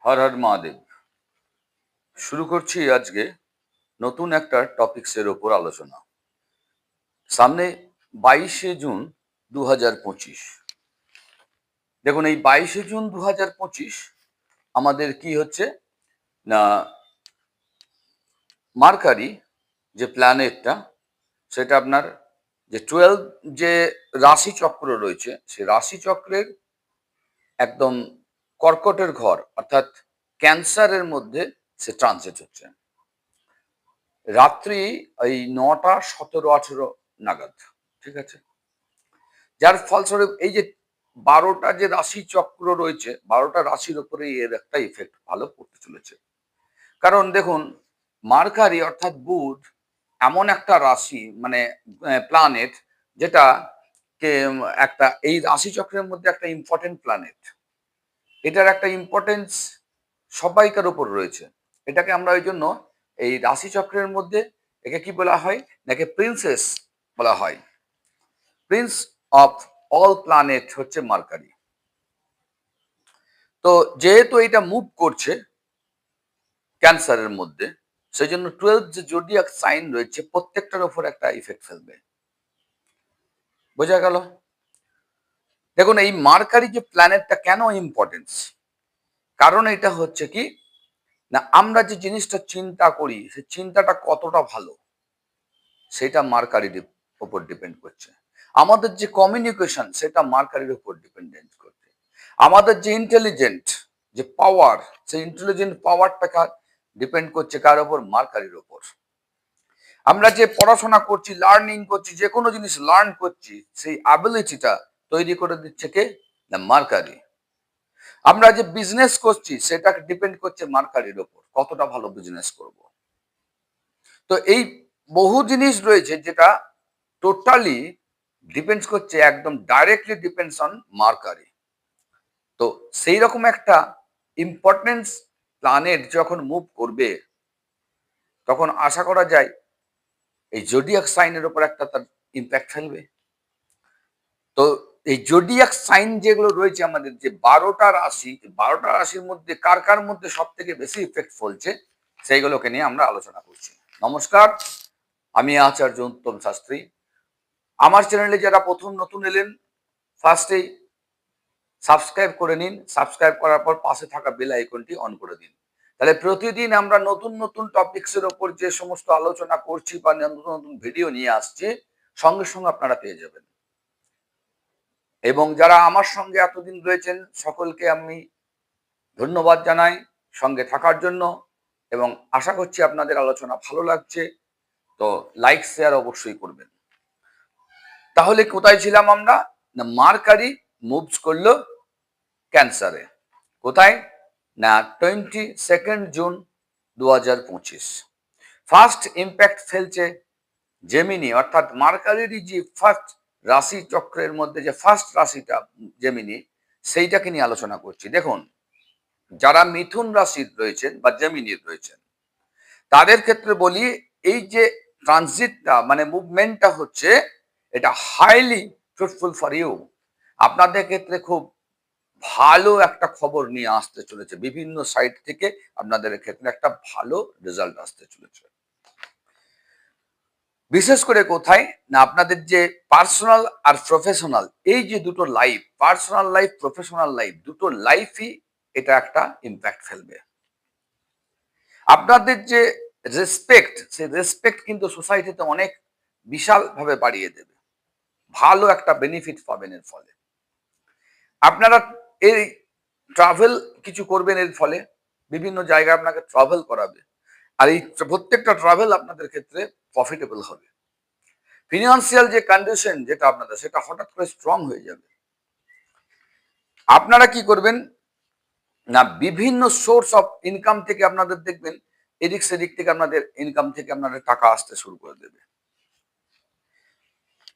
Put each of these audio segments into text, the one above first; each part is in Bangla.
হর হর মহাদেব। শুরু করছি আজকে নতুন একটা টপিক্সের ওপর আলোচনা। সামনে 22শে জুন 2025। দেখুন, এই 22শে জুন 2025 আমাদের কি হচ্ছে না, মার্কারি যে প্ল্যানেটটা, সেটা আপনার যে 12 যে রাশি চক্র রয়েছে, সেই রাশি চক্রের একদম কর্কটের ঘর অর্থাৎ ক্যান্সারের মধ্যে সে ট্রানজিট হচ্ছে রাত্রি এই 9টা 17-18 নাগাদ। ঠিক আছে, যার ফলস্বরূপ এই যে 12টা যে রাশি চক্র রয়েছে, 12টা রাশির উপরে এর একটা ইফেক্ট ভালো পড়তে চলেছে। কারণ দেখুন, মার্কারি অর্থাৎ বুধ এমন একটা রাশি, মানে প্ল্যানেট, যেটা কে একটা এই রাশি চক্রের মধ্যে একটা ইম্পর্টেন্ট প্ল্যানেট। এটার একটা ইম্পর্টেন্স সবাইকার উপর রয়েছে। এটাকে আমরা ওই জন্য এই রাশি চক্রের মধ্যে একে কি বলা হয়, নাকি প্রিন্সেস বলা হয়। প্রিন্স অফ অল প্ল্যানেট হচ্ছে মার্কারি। তো যেহেতু এটা মুভ করছে ক্যান্সারের মধ্যে, সেই জন্য 12 যে জোডিয়াক সাইন রয়েছে প্রত্যেকটার উপর একটা ইফেক্ট ফেলবে। বোঝা গেল? দেখুন, এই মার্কারি যে প্ল্যানেটটা কেন ইম্পর্টেন্স, কারণ এটা হচ্ছে কি না, আমরা যে জিনিসটা চিন্তা করি সেই চিন্তাটা কতটা ভালো সেটা মার্কারির উপর ডিপেন্ড করছে। আমাদের যে কমিউনিকেশন সেটা মার্কারির উপর ডিপেন্ডেন্ট করছে। আমাদের যে ইন্টেলিজেন্ট যে পাওয়ার, সেই ইন্টেলিজেন্ট পাওয়ারটা ডিপেন্ড করছে কার উপর, মার্কারির উপর। আমরা যে পড়াশোনা করছি, লার্নিং করছি, যে কোনো জিনিস লার্ন করছি, সেই অ্যাবিলিটিটা তৈরি করে দিচ্ছে কে, না মার্কারি। আমরা যে বিজনেস করছি সেটা ডিপেন্ড করছে মার্কারির উপর, কতটা ভালো বিজনেস করব। তো এই বহু জিনিস রয়েছে যেটা টোটালি ডিপেন্ডস করছে, একদম ডাইরেক্টলি ডিপেন্ডস অন মার্কারি। তো সেই রকম একটা ইম্পর্টেন্স প্ল্যানেট যখন মুভ করবে, তখন আশা করা যায় এই জোডিয়াক সাইনের উপর একটা তার ইম্প্যাক্ট ফেলবে। তো এই জোডিয়াক সাইন যেগুলো রয়েছে আমাদের, যে 12টা রাশি, 12টা রাশির মধ্যে কার কার মধ্যে সব থেকে বেশি ইফেক্ট ফলছে সেইগুলোকে নিয়ে আমরা আলোচনা করছি। নমস্কার, আমি আচার্য উত্তম শাস্ত্রী। আমার চ্যানেলে যারা প্রথম নতুন এলেন, ফার্স্টেই সাবস্ক্রাইব করে নিন। সাবস্ক্রাইব করার পর পাশে থাকা বেল আইকনটি অন করে দিন। তাহলে প্রতিদিন আমরা নতুন নতুন টপিকসের ওপর যে সমস্ত আলোচনা করছি বা নতুন নতুন ভিডিও নিয়ে আসছি, সঙ্গে সঙ্গে আপনারা পেয়ে যাবেন। এবং যারা আমার সঙ্গে এতদিন রয়েছেন সকলকে আমি ধন্যবাদ জানাই সঙ্গে থাকার জন্য, এবং আশা করছি আপনাদের আলোচনা ভালো লাগছে। তো লাইক শেয়ার অবশ্যই করবেন। তাহলে কোথায় ছিলাম আমরা, না মার্কারি মুভস করলো ক্যান্সারে। কোথায় না, 22 জুন 2025 ফার্স্ট ইম্প্যাক্ট ফেলছে জেমিনি, অর্থাৎ মার্কারিরই যে ফার্স্ট রাশি চক্রের মধ্যে যে ফার্স্ট রাশিটা জেমিনি, সেইটাকে নিয়ে আলোচনা করছি। দেখুন, যারা মিথুন রাশির রয়েছেন বা জেমিনির রয়েছেন, তাদের ক্ষেত্রে বলি, এই যে ট্রানজিটটা মানে মুভমেন্টটা হচ্ছে, এটা হাইলি ফ্রুটফুল ফর ইউ। আপনাদের ক্ষেত্রে খুব ভালো একটা খবর নিয়ে আসতে চলেছে, বিভিন্ন সাইট থেকে আপনাদের ক্ষেত্রে একটা ভালো রেজাল্ট আসতে চলেছে। বিশেষ করে কোথায় না, আপনাদের যে পার্সোনাল আর প্রফেশনাল, এই যে দুটো life, personal life, professional life, দুটো লাইফই এটা একটা ইম্প্যাক্ট ফেলবে। আপনাদের যে রেসপেক্ট, সেই রেসপেক্ট কিন্তু সোসাইটিতে অনেক বিশাল ভাবে বাড়িয়ে দেবে। ভালো একটা বেনিফিট পাবেন এর ফলে। আপনারা এই ট্রাভেল কিছু করবেন, এর ফলে বিভিন্ন জায়গায় আপনাকে ট্রাভেল করাবে, আর এই প্রত্যেকটা ট্রাভেল আপনাদের ক্ষেত্রে প্রফিটেবল হবে। ফিনান্সিয়াল যে কন্ডিশন যেটা আপনাদের, সেটা হঠাৎ করে স্ট্রং হয়ে যাবে। আপনারা কি করবেন না, বিভিন্ন সোর্স অফ ইনকাম থেকে আপনাদের দেখবেন এদিক সেদিক থেকে আপনাদের ইনকাম থেকে আপনাদের টাকা আসতে শুরু করে দেবে।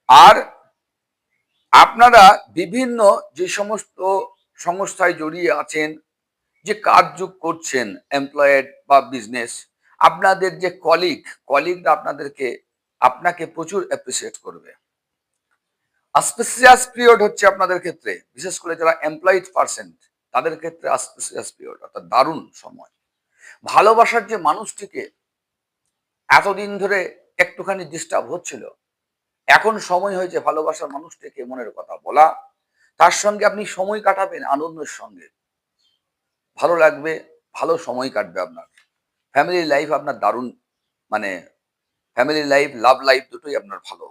আর আপনারা বিভিন্ন যে সমস্ত সংস্থায় জড়িয়ে আছেন, যে কাজযোগ করছেন, এমপ্লয়েড বা বিজনেস, আপনাদের যে কলিগরা আপনাকে প্রচুর অ্যাপ্রিসিয়েট করবে। অস্পিসিয়াস পিরিয়ড হচ্ছে আপনাদের ক্ষেত্রে, বিশেষ করে যারা এমপ্লয়েড পার্সন, তাদের ক্ষেত্রে অসপিসিয়াস পিরিয়ড, অর্থাৎ দারুণ সময়। ভালোবাসার যে মানুষটিকে এতদিন ধরে একটুখানি ডিস্টার্ব হচ্ছিল, এখন সময় হয়েছে ভালোবাসার মানুষটিকে মনের কথা বলা, তার সঙ্গে আপনি সময় কাটাবেন আনন্দের সঙ্গে, ভালো লাগবে, ভালো সময় কাটবে আপনার। ফ্যামিলি লাইফ আপনার দারুণ, মানে ফ্যামিলি লাইফ, লাভ লাইফ দুটোই আপনার ভালো।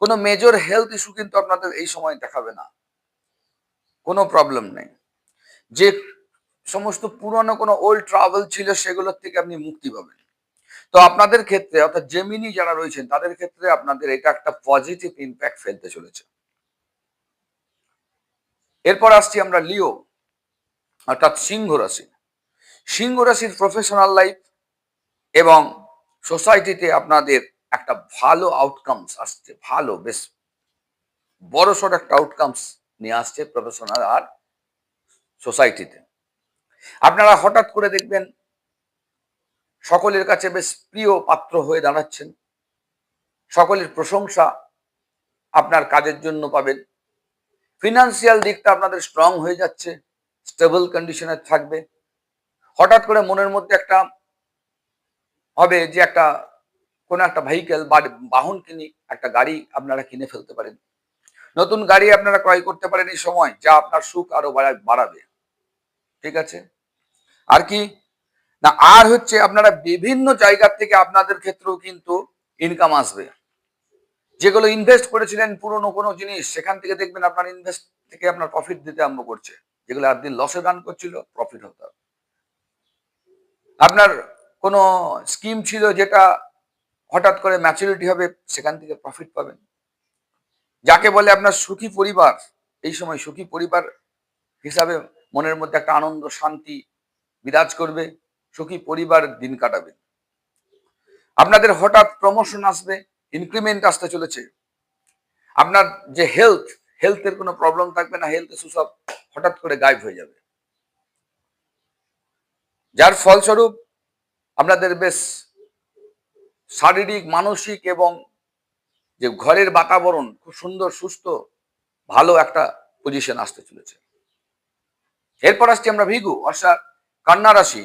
কোনো মেজর হেলথ ইস্যু কিন্তু আপনাদের এই সময় দেখাবে না, কোনো প্রবলেম নেই। যে সমস্ত পুরনো কোনো ওল্ড ট্রাভেল ছিল সেগুলোর থেকে আপনি মুক্তি পাবেন। তো আপনাদের ক্ষেত্রে, অর্থাৎ জেমিনি যারা রয়েছেন তাদের ক্ষেত্রে আপনাদের এটা একটা পজিটিভ ইম্প্যাক্ট ফেলতে চলেছে। এরপর আসছি আমরা লিও, অর্থাৎ সিংহ রাশি। সিংহ রাশির প্রফেশনাল লাইফ এবং সোসাইটিতে আপনাদের একটা ভালো আউটকামস আসছে, ভালো বেশ বড়সড় একটা আউটকামস নিয়ে আসছে প্রফেশনাল আর সোসাইটিতে। আপনারা হঠাৎ করে দেখবেন সকলের কাছে বেশ প্রিয় পাত্র হয়ে দাঁড়াচ্ছেন, সকলের প্রশংসা আপনার কাজের জন্য পাবেন। ফিনান্সিয়াল দিকটা আপনাদের স্ট্রং হয়ে যাচ্ছে, স্টেবল কন্ডিশনে থাকবে। হঠাৎ করে মনের মধ্যে একটা হবে যে একটা কোনো একটা ভেহিকেল বা বাহন কিনি, একটা গাড়ি আপনারা কিনে ফেলতে পারেন। নতুন গাড়ি আপনারা ক্রয় করতে পারেন এই সময়, যা আপনার সুখ আরো বাড়াবে। ঠিক আছে? আর কি না, আর হচ্ছে আপনারা বিভিন্ন জায়গা থেকে আপনাদের ক্ষেত্রেও কিন্তু ইনকাম আসবে। যেগুলো ইনভেস্ট করেছিলেন পুরনো কোনো জিনিস, সেখান থেকে দেখবেন আপনার ইনভেস্ট থেকে আপনার প্রফিট দিতে আরম্ভ করছে। যেগুলো একদিন লসে রান করছিল, প্রফিট হতো। আপনার কোনো স্কিম ছিল যেটা হঠাৎ করে ম্যাচুরিটি হবে, সেখান থেকে প্রফিট পাবেন। যাকে বলে আপনার সুখী পরিবার, এই সময় সুখী পরিবার হিসাবে মনের মধ্যে একটা আনন্দ শান্তি বিরাজ করবে, সুখী পরিবার দিন কাটাবে। আপনাদের হঠাৎ প্রমোশন আসবে, ইনক্রিমেন্ট আসতে চলেছে। আপনার যে হেলথের কোনো প্রবলেম থাকবে না, হেলথ ইস্যু সব হঠাৎ করে গায়েব হয়ে যাবে, যার ফলস্বরূপ আপনাদের বেশ শারীরিক, মানসিক এবং যে ঘরের বাতাবরণ খুব সুন্দর, সুস্থ, ভালো একটা পজিশন আসতে চলেছে। এরপর আসছি আমরা ভৃগু, অর্থাৎ কন্যা রাশি।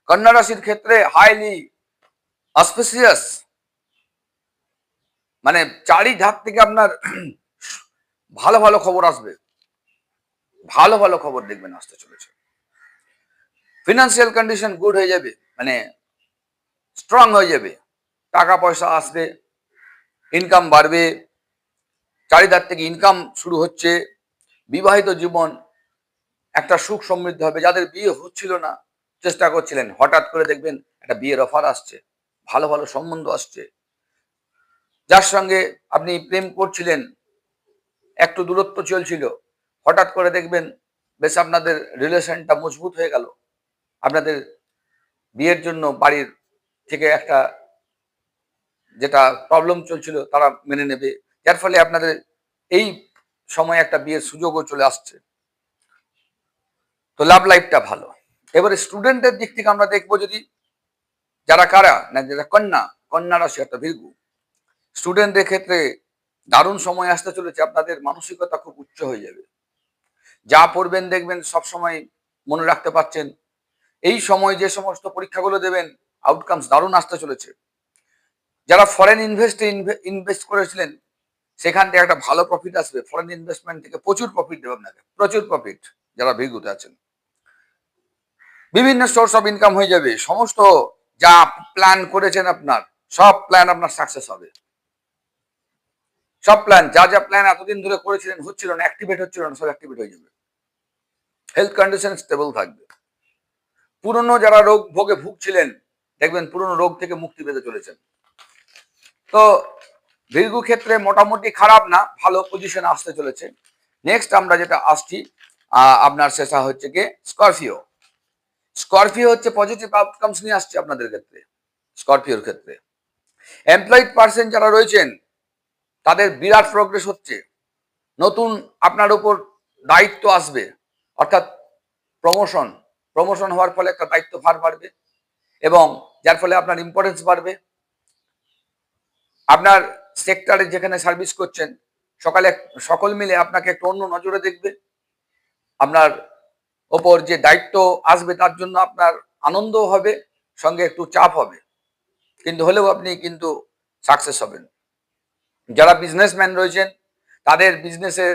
কন্যা রাশির ক্ষেত্রে হাইলি অসপিসিয়াস, মানে চারিধার থেকে আপনার ভালো ভালো খবর আসবে, ভালো ভালো খবর দেখবেন আসতে চলেছে। ফিনান্সিয়াল কন্ডিশন গুড হয়ে যাবে, মানে স্ট্রং হয়ে যাবে, টাকা পয়সা আসবে, ইনকাম বাড়বে, চারিধার থেকে ইনকাম শুরু হচ্ছে। বিবাহিত জীবন একটা সুখ সমৃদ্ধ হবে। যাদের বিয়ে হচ্ছিল না, চেষ্টা করছিলেন, হঠাৎ করে দেখবেন একটা বিয়ের অফার আসছে, ভালো ভালো সম্বন্ধ আসছে। যার সঙ্গে আপনি প্রেম করছিলেন, একটু দূরত্ব চলছিল, হঠাৎ করে দেখবেন বেশ আপনাদের রিলেশনটা মজবুত হয়ে গেল। আপনাদের বিয়ের জন্য বাড়ির থেকে একটা যেটা প্রবলেম চলছিল তারা মেনে নেবে, যার ফলে আপনাদের এই সময় একটা বিয়ের সুযোগও চলে আসছে। তো লাভ লাইফটা ভালো। এবারে স্টুডেন্টের দিক থেকে আমরা দেখবো, যদি যারা কারা না, যারা কন্যা, কন্যা রাশি একটা ভৃগু, স্টুডেন্টদের ক্ষেত্রে দারুণ সময় আসতে চলেছে। আপনাদের মানসিকতা খুব উচ্চ হয়ে যাবে, যা পড়বেন দেখবেন সবসময় মনে রাখতে পারছেন। এই সময় যে সমস্ত পরীক্ষাগুলো দেবেন, আউটকামস দারুণ আসতে চলেছে। যারা ফরেন ইনভেস্ট করেছিলেন, সেখান থেকে একটা ভালো প্রফিট আসবে। ফরেন ইনভেস্টমেন্ট থেকে প্রচুর প্রফিট দেবে আপনাকে, প্রচুর প্রফিট। যারা ভৃগুতে আছেন, বিভিন্ন সোর্স অফ ইনকাম হয়ে যাবে। সমস্ত যা প্ল্যান করেছেন আপনার, সব প্ল্যান আপনার সাকসেস হবে। সব প্ল্যান, যা যা প্ল্যান এতদিন ধরে করেছিলেন, হচ্ছিল না, অ্যাক্টিভেট হচ্ছিল না, সব অ্যাক্টিভেট হয়ে যাবে। হেলথ কন্ডিশন স্টেবল থাকবে। পুরনো যারা রোগ ভোগে ভুগছিলেন, দেখবেন পুরনো রোগ থেকে মুক্তি পেতে চলেছেন। তো ভৃগু ক্ষেত্রে মোটামুটি খারাপ না, ভালো পজিশনে আসতে চলেছে। নেক্সট আমরা যেটা আসছি, আপনার শেষা হচ্ছে কি স্করপিও। স্করপিও হচ্ছে পজিটিভ আউটকামস নিয়ে আসছে আপনাদের ক্ষেত্রে। স্করপিওর ক্ষেত্রে এমপ্লয়েড পার্সন যারা রয়েছেন, তাদের বিরাট প্রোগ্রেস হচ্ছে। নতুন আপনার উপর দায়িত্ব আসবে, অর্থাৎ প্রমোশন। প্রমোশন হওয়ার ফলে একটা দায়িত্ব ভার বাড়বে, এবং যার ফলে আপনার ইম্পর্টেন্স বাড়বে। আপনার সেক্টরে যেখানে সার্ভিস করছেন, সকল মিলে আপনাকে একটু অন্য নজরে দেখবে। আপনার ওপর যে দায়িত্ব আসবে তার জন্য আপনার আনন্দও হবে, সঙ্গে একটু চাপ হবে, কিন্তু হলেও আপনি কিন্তু সাকসেস হবেন। যারা বিজনেসম্যান রয়েছেন তাদের বিজনেসে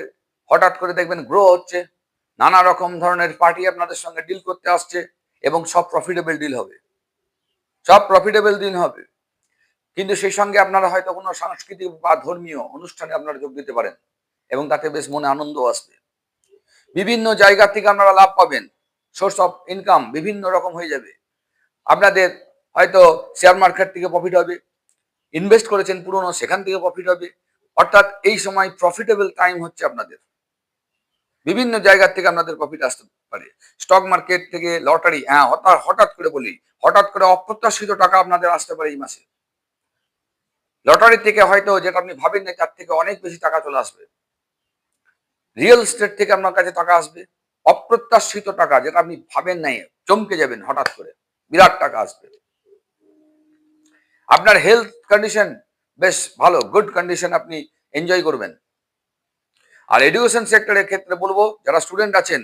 হঠাৎ করে দেখবেন গ্রো হচ্ছে, নানা রকম ধরনের পার্টি আপনাদের সঙ্গে ডিল করতে আসছে এবং সব প্রফিটেবল ডিল হবে, সব প্রফিটেবল ডিল হবে। কিন্তু সেই সঙ্গে আপনারা হয়তো কোনো সাংস্কৃতিক বা ধর্মীয় অনুষ্ঠানে আপনারা যোগ দিতে পারেন এবং তাতে বেশ মনে আনন্দ আসবে। বিভিন্ন জায়গা থেকে আপনারা লাভ পাবেন, সোর্স অফ ইনকাম বিভিন্ন রকম হয়ে যাবে। আপনাদের হয়তো শেয়ার মার্কেট থেকে প্রফিট হবে, ইনভেস্ট করেছেন পুরনো, সেখান থেকে প্রফিট হবে। অর্থাৎ এই সময় প্রফিটেবল টাইম হচ্ছে আপনাদের। বিভিন্ন জায়গা থেকে আপনাদের প্রফিট আসতে পারে, স্টক মার্কেট থেকে, লটারি, হ্যাঁ হঠাৎ করে বলি, হঠাৎ করে অপ্রত্যাশিত টাকা আপনাদের আসতে পারে এই মাসে। লটারি থেকে হয়তো যেটা আপনি ভাবেন না তার থেকে অনেক বেশি টাকা চলে আসবে। রিয়েল এস্টেট থেকে আপনার কাছে টাকা আসবে, অপ্রত্যাশিত টাকা যেটা আপনি ভাবেন নাই, চমকে যাবেন, হঠাৎ করে বিরাট টাকা আসবে। আপনার হেলথ কন্ডিশন বেশ ভালো, গুড কন্ডিশন, আপনি এনজয় করবেন। আর এডুকেশন সেক্টরের ক্ষেত্রে বলবো, যারা স্টুডেন্ট আছেন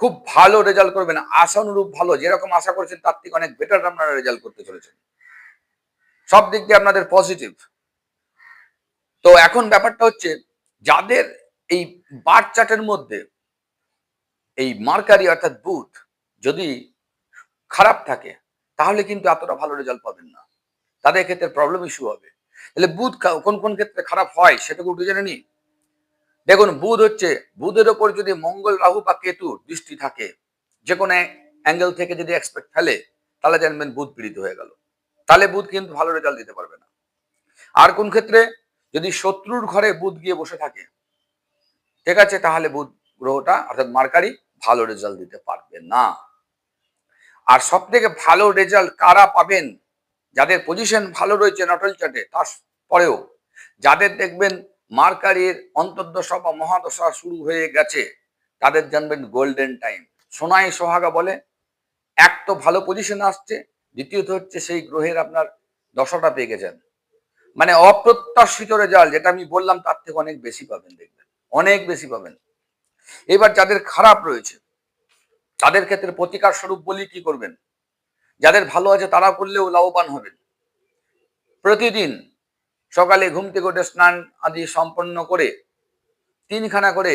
খুব ভালো রেজাল্ট করবেন, আশানুরূপ ভালো, যেরকম আশা করেছেন তার থেকে অনেক বেটার আপনারা রেজাল্ট করতে চলেছেন, সব দিক দিয়ে আপনাদের পজিটিভ। তো এখন ব্যাপারটা হচ্ছে, যাদের এই বার চার্টের মধ্যে এই মার্কারি অর্থাৎ বুধ যদি খারাপ থাকে তাহলে কিন্তু এতটা ভালো রেজাল্ট পাবেন না, তাদের ক্ষেত্রে প্রবলেম ইস্যু হবে। তাহলে বুধ কোন কোন ক্ষেত্রে খারাপ হয় সেটাকে একটু জেনে নিই। দেখুন, বুধ হচ্ছে, বুধের ওপর যদি মঙ্গল, রাহু বা কেতু দৃষ্টি থাকে, যে কোনো অ্যাঙ্গেল থেকে যদি এক্সপেক্ট ফেলে, তাহলে জানবেন বুধ পীড়িত হয়ে গেল, তাহলে বুধ কিন্তু ভালো রেজাল্ট দিতে পারবে না। আর কোন ক্ষেত্রে যদি শত্রুর ঘরে বুধ গিয়ে বসে থাকে, ঠিক আছে, তাহলে বুধ গ্রহটা অর্থাৎ মার্কারি ভালো রেজাল্ট দিতে পারবে না। আর সব থেকে ভালো রেজাল্ট কারা পাবেন, যাদের পজিশন ভালো রয়েছে নটল চার্টে, তারপরেও যাদের দেখবেন মার্কারির অন্তর্দশা বা মহাদশা শুরু হয়ে গেছে, তাদের জানবেন গোল্ডেন টাইম, সোনায় সোহাগা বলে। এক তো ভালো পজিশন আসছে, দ্বিতীয়ত হচ্ছে সেই গ্রহের আপনার দশাটা পেয়ে গেছেন, মানে অপ্রত্যাশিত রেজাল্ট যেটা আমি বললাম তার থেকে অনেক বেশি পাবেন, দেখবেন অনেক বেশি পাবেন। এবার যাদের খারাপ রয়েছে তাদের ক্ষেত্রে প্রতিকার স্বরূপ বলি কি করবেন। যাদের ভালো আছে তারা করলেও লাভবান হবেন। প্রতিদিন সকালে ঘুম থেকে উঠে স্নান আদি সম্পন্ন করে 3খানা করে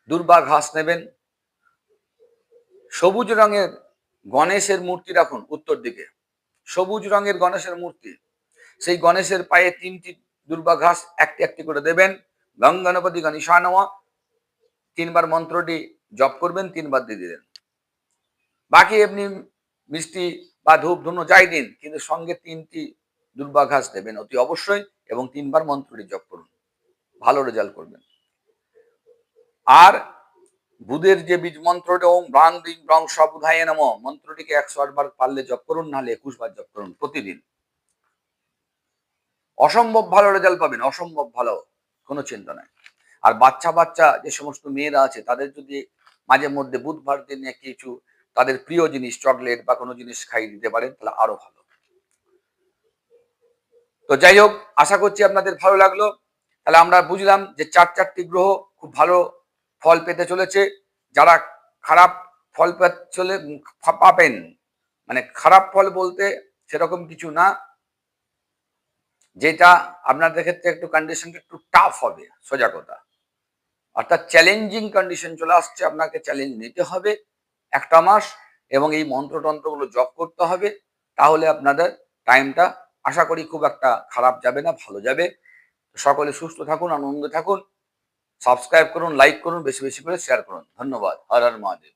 দুর্বা ঘাস নেবেন, সবুজ রঙের গণেশের মূর্তি রাখুন উত্তর দিকে, সবুজ রঙের গণেশের মূর্তি, সেই গণেশের পায়ে 3টি দুর্বা ঘাস একটি একটি করে দেবেন। গং গণপতি গণেশায় নমঃ 3বার মন্ত্রটি জপ করবেন, 3বার দিয়ে দিলেন। বাকি এমনি মিষ্টি বা ধূপ ধুনো যাই দিন, কিন্তু সঙ্গে 3টি দুর্বা ঘাস দেবেন অতি অবশ্যই, এবং 3বার মন্ত্রটি জপ করুন, ভালো রেজাল্ট করবেন। আর বুধের যে বীজ মন্ত্রটা ওম ব্রাং দিং ব্রং সবুধায় নমঃ মন্ত্রটিকে 108 বার পারলে জপ করুন, নাহলে 21 বার জপ করুন প্রতিদিন। অসম্ভব ভালো রেজাল্ট পাবেন, অসম্ভব ভালো, কোনো চিন্তা নাই। আর বাচ্চা যে সমস্ত মেয়েরা আছে তাদের যদি মাঝে মধ্যে বুধবার দিনে কিছু তাদের প্রিয় জিনিস, চকলেট বা কোনো জিনিস খাইয়ে দিতে পারেন, তাহলে আরো ভালো। তো যাই হোক, আশা করছি আপনাদের ভালো লাগলো। তাহলে আমরা বুঝলাম যে 4টি গ্রহ খুব ভালো ফল পেতে চলেছে। যারা খারাপ ফল পাবেন, মানে খারাপ ফল বলতে সেরকম কিছু না, যেটা আপনাদের ক্ষেত্রে একটু কন্ডিশনটা একটু টাফ হবে, সোজা কথা, অর্থাৎ চ্যালেঞ্জিং কন্ডিশন চলে আসছে, আপনাকে চ্যালেঞ্জ নিতে হবে 1টা মাস, এবং এই মন্ত্রতন্ত্রগুলো জপ করতে হবে, তাহলে আপনাদের টাইমটা আশা করি খুব একটা খারাপ যাবে না, ভালো যাবে। সকলে সুস্থ থাকুন, আনন্দে থাকুন, সাবস্ক্রাইব করুন, লাইক করুন, বেশি বেশি করে শেয়ার করুন। ধন্যবাদ। হর হর মহাদেব।